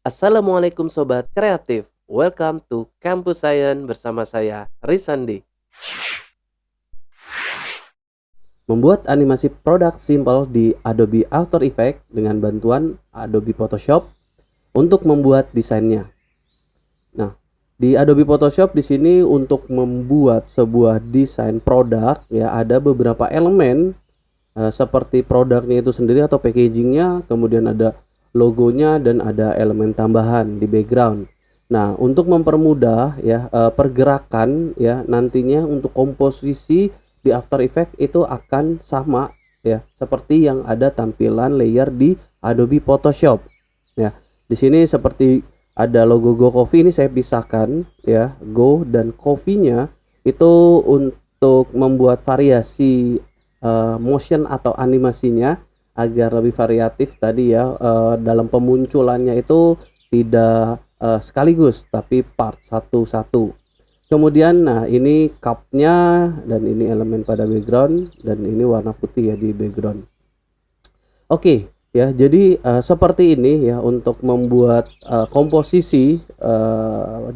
Assalamualaikum Sobat Kreatif. Welcome to Campus Science bersama saya Risandi. Membuat animasi produk simple di Adobe After Effects dengan bantuan Adobe Photoshop untuk membuat desainnya. Nah, di Adobe Photoshop di sini untuk membuat sebuah desain produk ya ada beberapa elemen seperti produknya itu sendiri atau packagingnya, kemudian ada logonya dan ada elemen tambahan di background. Nah, untuk mempermudah ya pergerakan ya nantinya untuk komposisi di After Effects itu akan sama ya seperti yang ada tampilan layer di Adobe Photoshop. Ya, di sini seperti ada logo Go Coffee, ini saya pisahkan ya, Go dan Coffee-nya itu untuk membuat variasi motion atau animasinya agar lebih variatif tadi ya, dalam pemunculannya itu tidak sekaligus tapi part satu-satu. Kemudian nah ini cupnya dan ini elemen pada background dan ini warna putih ya di background. Oke ya, jadi seperti ini ya untuk membuat komposisi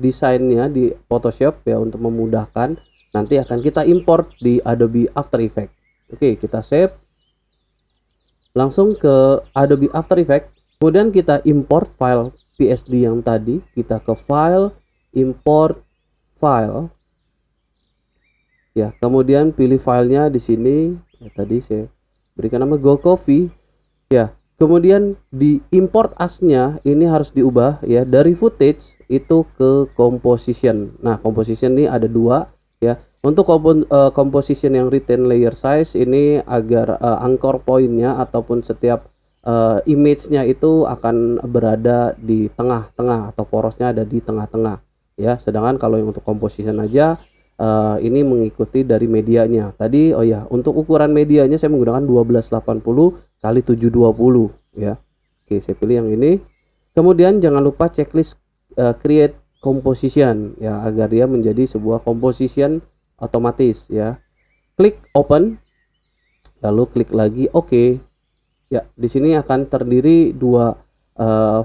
desainnya di Photoshop ya untuk memudahkan. Nanti akan kita import di Adobe After Effects. Oke, kita save. Langsung ke Adobe After Effects. Kemudian kita import file PSD yang tadi. Kita ke file, import file. Ya, kemudian pilih filenya di sini. Ya, tadi saya berikan nama Go Coffee. Ya, kemudian di import asnya ini harus diubah ya dari footage itu ke composition. Nah, composition ini ada dua ya. Untuk composition yang retain layer size ini agar anchor pointnya ataupun setiap image-nya itu akan berada di tengah-tengah atau porosnya ada di tengah-tengah ya. Sedangkan kalau yang untuk composition aja ini mengikuti dari medianya. Tadi oh ya, untuk ukuran medianya saya menggunakan 1280 kali 720 ya. Oke, saya pilih yang ini. Kemudian jangan lupa checklist create composition ya agar dia menjadi sebuah composition otomatis ya. Klik open, lalu klik lagi oke. Ya, di sini akan terdiri dua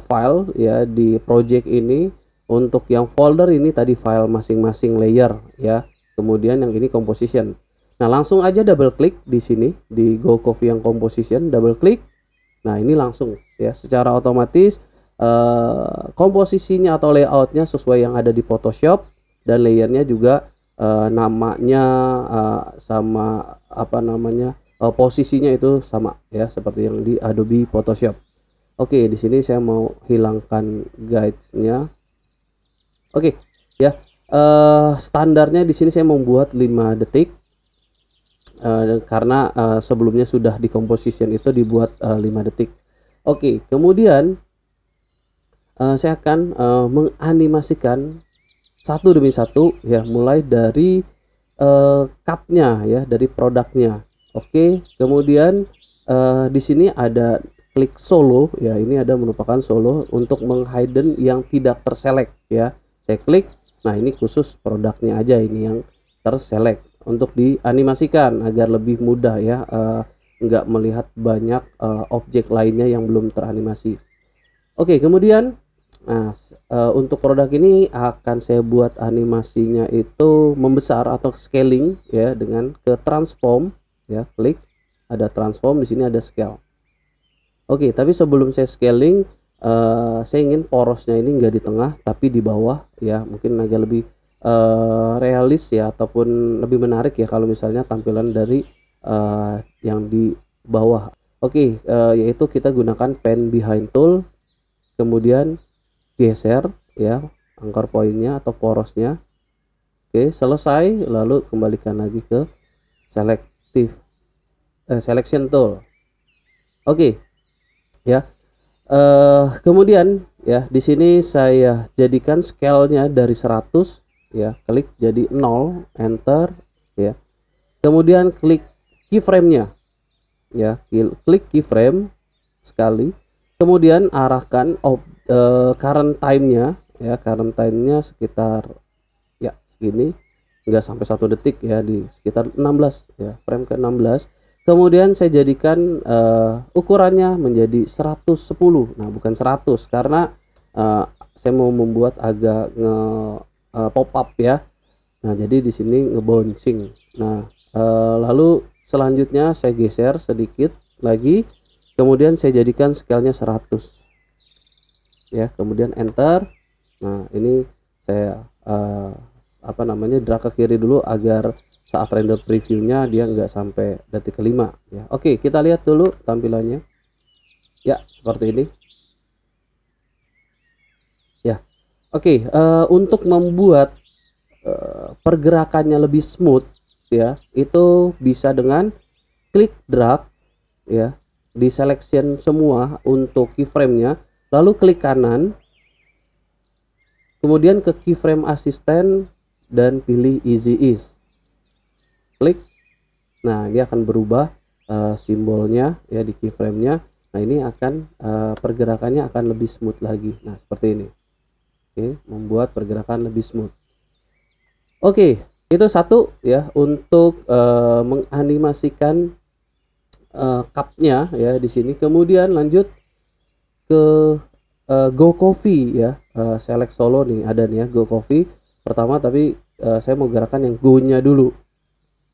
file ya di project ini. Untuk yang folder ini tadi file masing-masing layer ya. Kemudian yang ini composition. Nah, langsung aja double klik di sini di Go Coffee yang composition, double klik. Nah, ini langsung ya secara otomatis komposisinya atau layoutnya sesuai yang ada di Photoshop dan layernya juga namanya sama apa namanya posisinya itu sama ya seperti yang di Adobe Photoshop. Oke, di sini saya mau hilangkan guide-nya. Oke, ya. Standarnya di sini saya membuat 5 detik. Karena sebelumnya sudah di composition itu dibuat 5 detik. Oke, kemudian saya akan menganimasikan satu demi satu ya, mulai dari cupnya ya, dari produknya. Oke, kemudian di sini ada klik solo ya, ini ada merupakan solo untuk menghidden yang tidak terselect ya. Saya klik, nah ini khusus produknya aja ini yang terselect untuk dianimasikan agar lebih mudah ya, nggak melihat banyak objek lainnya yang belum teranimasi. Oke, kemudian nah untuk produk ini akan saya buat animasinya itu membesar atau scaling ya dengan ke transform ya, klik ada transform, di sini ada scale. Oke, tapi sebelum saya scaling saya ingin porosnya ini enggak di tengah tapi di bawah ya, mungkin agak lebih realis ya ataupun lebih menarik ya kalau misalnya tampilan dari yang di bawah. Oke, yaitu kita gunakan pen behind tool, kemudian geser ya anchor pointnya atau porosnya. Oke, selesai, lalu kembalikan lagi ke selection tool. Oke ya. Kemudian ya di sini saya jadikan scale-nya dari 100 ya, klik jadi 0, enter ya. Kemudian klik keyframe-nya ya, klik keyframe sekali. Kemudian arahkan current time-nya ya, current time-nya sekitar ya segini, enggak sampai 1 detik ya, di sekitar 16 ya, frame ke 16. Kemudian saya jadikan ukurannya menjadi 110. Nah, bukan 100 karena saya mau membuat agak pop up ya. Nah, jadi di sini ngebouncing. Nah, lalu selanjutnya saya geser sedikit lagi, kemudian saya jadikan scale-nya 100 ya, kemudian enter. Nah, ini saya drag ke kiri dulu agar saat render previewnya dia nggak sampai detik kelima ya. Oke, kita lihat dulu tampilannya ya, seperti ini ya. Oke, untuk membuat pergerakannya lebih smooth ya, itu bisa dengan klik drag ya, di selection semua untuk keyframe-nya, lalu klik kanan, kemudian ke keyframe assistant dan pilih easy ease, klik. Nah, dia akan berubah simbolnya ya di keyframe-nya. Nah, ini akan pergerakannya akan lebih smooth lagi. Nah, seperti ini. Oke, membuat pergerakan lebih smooth. Oke, itu satu ya untuk menganimasikan cupnya ya di sini. Kemudian lanjut ke Go Coffee ya, select solo nih ada nih ya Go Coffee pertama, tapi saya mau gerakan yang Go-nya dulu.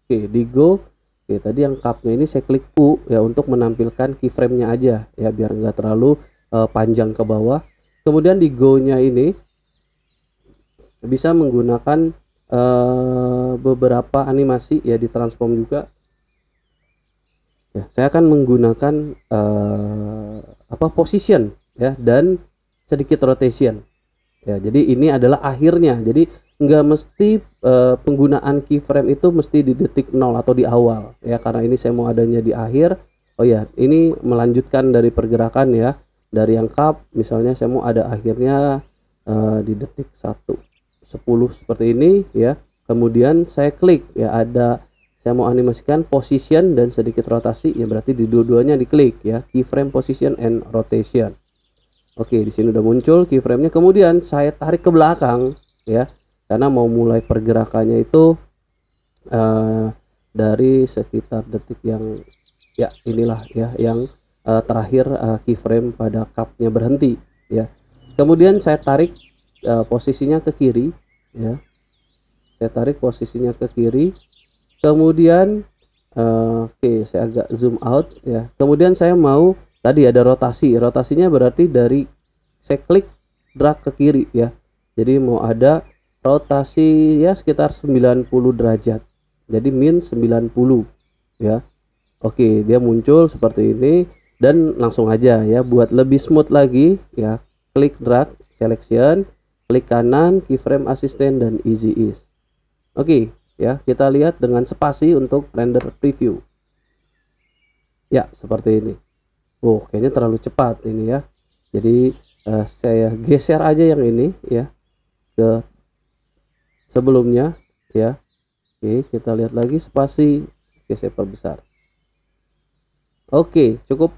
Oke, di Go. Oke, tadi yang cupnya ini saya klik U ya untuk menampilkan keyframe-nya aja ya, biar nggak terlalu panjang ke bawah. Kemudian di Go-nya ini bisa menggunakan beberapa animasi ya, di transform juga ya. Saya akan menggunakan position ya dan sedikit rotation ya. Jadi ini adalah akhirnya, jadi nggak mesti penggunaan keyframe itu mesti di detik 0 atau di awal ya, karena ini saya mau adanya di akhir. Oh ya, ini melanjutkan dari pergerakan ya, dari yang cup misalnya saya mau ada akhirnya di detik 1:10 seperti ini ya. Kemudian saya klik ya, ada saya mau animasikan position dan sedikit rotasi ya, berarti di dua-duanya diklik ya, keyframe position and rotation. Oke, di sini udah muncul keyframe-nya. Kemudian saya tarik ke belakang ya, karena mau mulai pergerakannya itu dari sekitar detik yang ya inilah ya, yang terakhir keyframe pada cupnya berhenti ya. Kemudian saya tarik posisinya ke kiri ya, saya tarik posisinya ke kiri. Kemudian oke, saya agak zoom out ya. Kemudian saya mau tadi ada rotasinya berarti dari saya klik drag ke kiri ya, jadi mau ada rotasi ya sekitar 90 derajat, jadi min 90 ya. Oke, dia muncul seperti ini. Dan langsung aja ya, buat lebih smooth lagi ya, klik drag selection, klik kanan keyframe assistant dan easy ease. Oke ya, kita lihat dengan spasi untuk render preview ya, seperti ini. Oh, kayaknya terlalu cepat ini ya, jadi saya geser aja yang ini ya ke sebelumnya ya. Oke, kita lihat lagi spasi. Oke, saya perbesar. Oke, cukup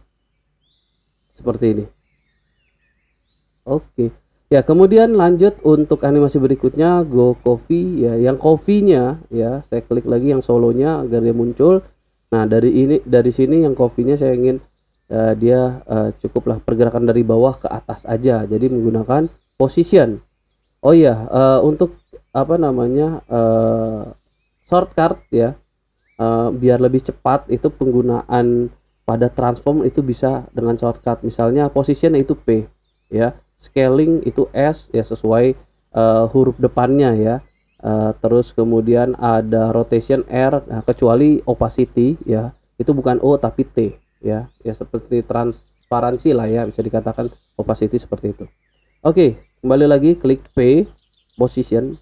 seperti ini. Oke ya, kemudian lanjut untuk animasi berikutnya Go Coffee ya, yang coffee-nya ya, saya klik lagi yang solonya agar dia muncul. Nah, dari sini yang coffee-nya saya ingin dia cukuplah pergerakan dari bawah ke atas aja, jadi menggunakan position. Oh ya, untuk shortcut ya, biar lebih cepat itu penggunaan pada transform itu bisa dengan shortcut, misalnya position itu P ya, scaling itu S ya, sesuai huruf depannya ya. Terus kemudian ada rotation R, nah, kecuali opacity ya, itu bukan O tapi T ya, seperti transparansi lah ya, bisa dikatakan opacity seperti itu. Oke, kembali lagi klik P position.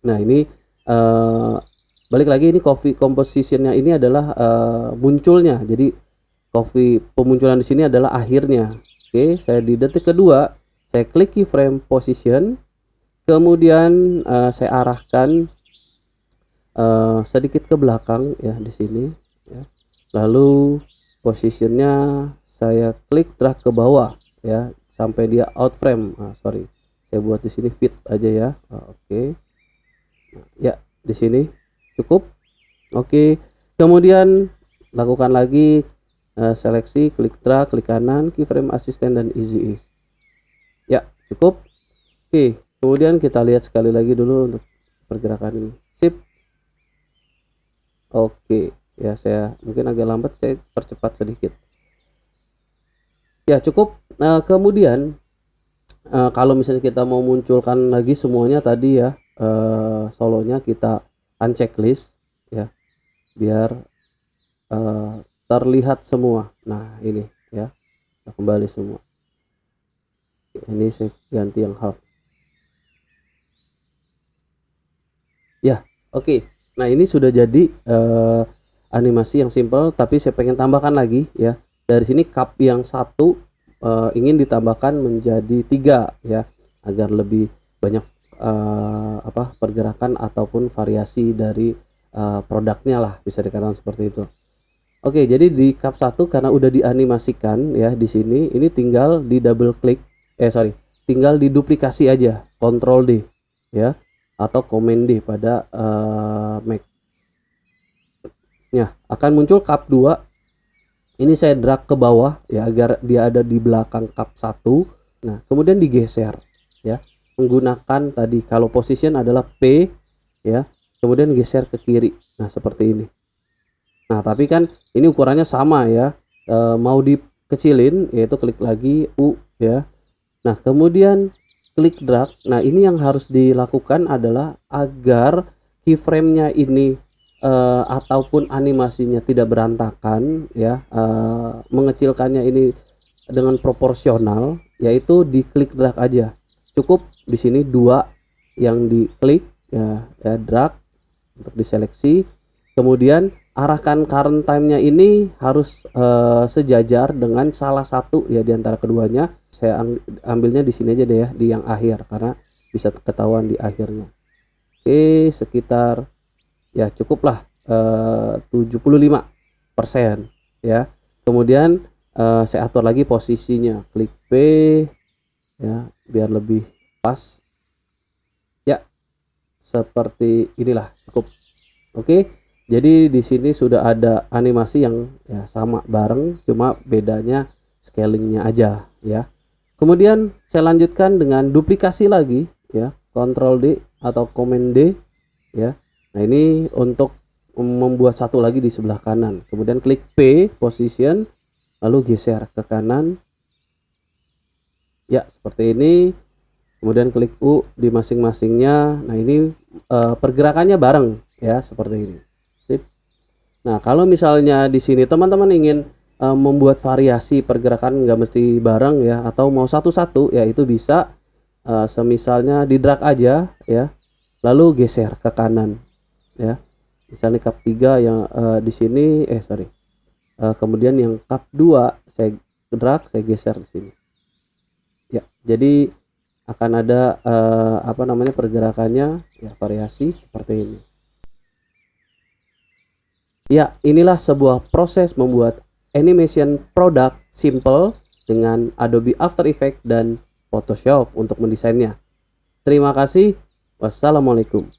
Nah, ini balik lagi, ini coffee compositionnya ini adalah munculnya, jadi coffee pemunculan di sini adalah akhirnya. Oke, saya di detik kedua saya klik keyframe position, kemudian saya arahkan sedikit ke belakang ya di sini ya. Lalu posisinya saya klik drag ke bawah ya sampai dia out frame. Sorry, saya buat di sini fit aja ya. Oke. Ya, di sini cukup. Oke. Kemudian lakukan lagi seleksi, klik drag, klik kanan, keyframe assistant dan easy ease. Ya, Cukup. Oke, kemudian kita lihat sekali lagi dulu untuk pergerakan ini. Sip. Oke, ya saya mungkin agak lambat, saya percepat sedikit. Ya cukup. Kemudian kalau misalnya kita mau munculkan lagi semuanya tadi ya, solonya kita unchecklist ya, biar terlihat semua. Nah ini ya, kembali semua. Ini saya ganti yang half. Ya, oke. Nah ini sudah jadi animasi yang simple, tapi saya pengen tambahkan lagi ya. Dari sini cup yang satu ingin ditambahkan menjadi 3 ya, agar lebih banyak pergerakan ataupun variasi dari produknya lah, bisa dikatakan seperti itu. Oke, jadi di cup 1 karena udah dianimasikan ya di sini, ini tinggal di double klik, tinggal diduplikasi aja, Ctrl D ya, atau Command D pada Mac. Ya, akan muncul cup 2. Ini saya drag ke bawah ya agar dia ada di belakang cup 1. Nah, kemudian digeser ya. Menggunakan tadi kalau position adalah P ya. Kemudian geser ke kiri. Nah, seperti ini. Nah, tapi kan ini ukurannya sama ya. Mau dikecilin yaitu klik lagi U ya. Nah, kemudian klik drag. Nah, ini yang harus dilakukan adalah agar keyframe-nya ini ataupun animasinya tidak berantakan ya, mengecilkannya ini dengan proporsional, yaitu diklik drag aja. Cukup di sini 2 yang diklik ya, drag untuk diseleksi. Kemudian arahkan current time-nya ini harus sejajar dengan salah satu ya di antara keduanya. Saya ambilnya di sini aja deh ya, di yang akhir karena bisa ketahuan di akhirnya. Oke, sekitar ya cukuplah 75% ya. Kemudian saya atur lagi posisinya, klik P ya biar lebih pas ya, seperti inilah, cukup. Oke, jadi di sini sudah ada animasi yang ya sama bareng, cuma bedanya scalingnya aja ya. Kemudian saya lanjutkan dengan duplikasi lagi ya, Ctrl D atau Command D ya. Nah ini untuk membuat satu lagi di sebelah kanan. Kemudian klik P position, lalu geser ke kanan ya seperti ini. Kemudian klik U di masing-masingnya. Nah ini pergerakannya bareng ya seperti ini. Sip. Nah kalau misalnya di sini teman-teman ingin membuat variasi pergerakan, nggak mesti bareng ya, atau mau satu-satu ya, itu bisa semisalnya di drag aja ya, lalu geser ke kanan ya. Misalnya cup 3 yang di sini kemudian yang cup 2 saya drag, saya geser di sini ya. Jadi akan ada pergerakannya ya, variasi seperti ini ya. Inilah sebuah proses membuat animation produk simple dengan Adobe After Effects dan Photoshop untuk mendesainnya. Terima kasih. Wassalamualaikum.